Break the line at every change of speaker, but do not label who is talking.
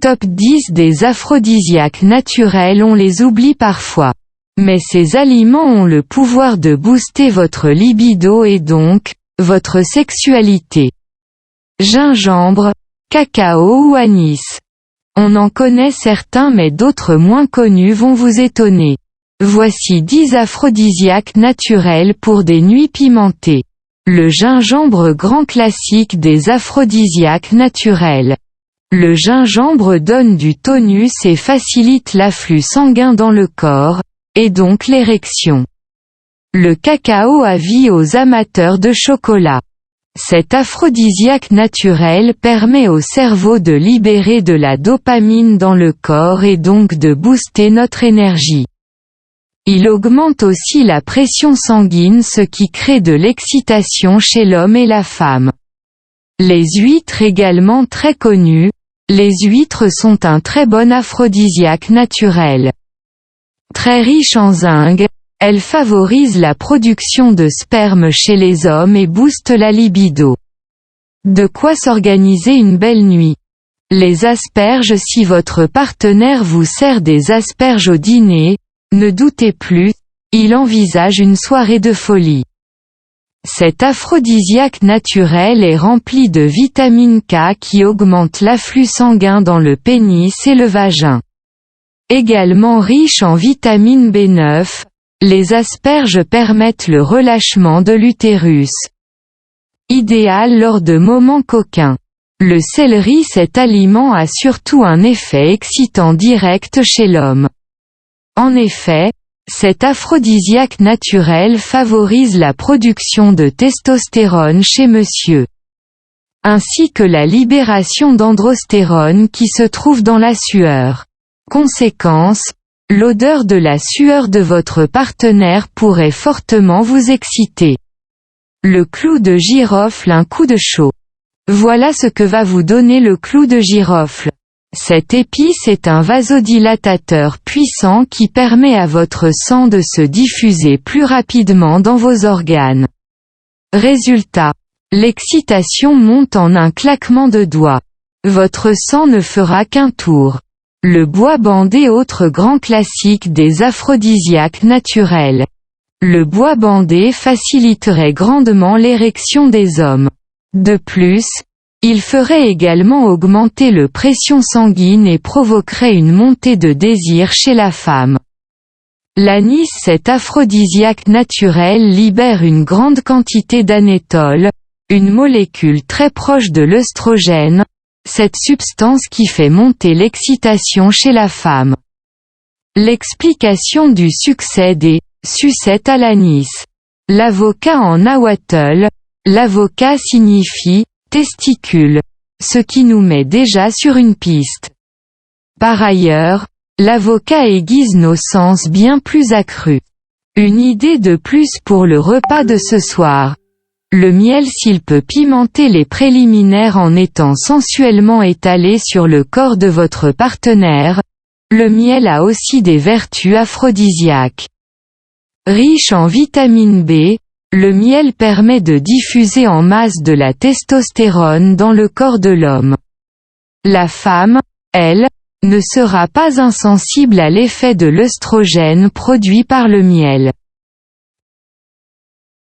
Top 10 des aphrodisiaques naturels. On les oublie parfois. Mais ces aliments ont le pouvoir de booster votre libido et donc, votre sexualité. Gingembre, cacao ou anis. On en connaît certains mais d'autres moins connus vont vous étonner. Voici 10 aphrodisiaques naturels pour des nuits pimentées. Le gingembre, grand classique des aphrodisiaques naturels. Le gingembre donne du tonus et facilite l'afflux sanguin dans le corps, et donc l'érection. Le cacao avis aux amateurs de chocolat. Cet aphrodisiaque naturel permet au cerveau de libérer de la dopamine dans le corps et donc de booster notre énergie. Il augmente aussi la pression sanguine, ce qui crée de l'excitation chez l'homme et la femme. Les huîtres, également très connues. Les huîtres sont un très bon aphrodisiaque naturel. Très riche en zinc, elles favorisent la production de sperme chez les hommes et boostent la libido. De quoi s'organiser une belle nuit. Les asperges. Si votre partenaire vous sert des asperges au dîner, ne doutez plus, il envisage une soirée de folie. Cet aphrodisiaque naturel est rempli de vitamine K qui augmente l'afflux sanguin dans le pénis et le vagin. Également riche en vitamine B9, les asperges permettent le relâchement de l'utérus. Idéal lors de moments coquins. Le céleri. Cet aliment a surtout un effet excitant direct chez l'homme. En effet, cet aphrodisiaque naturel favorise la production de testostérone chez monsieur, ainsi que la libération d'androstérone qui se trouve dans la sueur. Conséquence, l'odeur de la sueur de votre partenaire pourrait fortement vous exciter. Le clou de girofle. Un coup de chaud. Voilà ce que va vous donner le clou de girofle. Cette épice est un vasodilatateur puissant qui permet à votre sang de se diffuser plus rapidement dans vos organes. Résultat. L'excitation monte en un claquement de doigts. Votre sang ne fera qu'un tour. Le bois bandé. Autre grand classique des aphrodisiaques naturels. Le bois bandé faciliterait grandement l'érection des hommes. De plus, il ferait également augmenter la pression sanguine et provoquerait une montée de désir chez la femme. L'anis. Cet aphrodisiaque naturel libère une grande quantité d'anétol, une molécule très proche de l'œstrogène, cette substance qui fait monter l'excitation chez la femme. L'explication du succès des sucettes à l'anis. L'avocat en nahuatl. L'avocat signifie testicule, ce qui nous met déjà sur une piste. Par ailleurs, l'avocat aiguise nos sens bien plus accrus. Une idée de plus pour le repas de ce soir. Le miel. S'il peut pimenter les préliminaires en étant sensuellement étalé sur le corps de votre partenaire, le miel a aussi des vertus aphrodisiaques. Riche en vitamine B, le miel permet de diffuser en masse de la testostérone dans le corps de l'homme. La femme, elle, ne sera pas insensible à l'effet de l'œstrogène produit par le miel.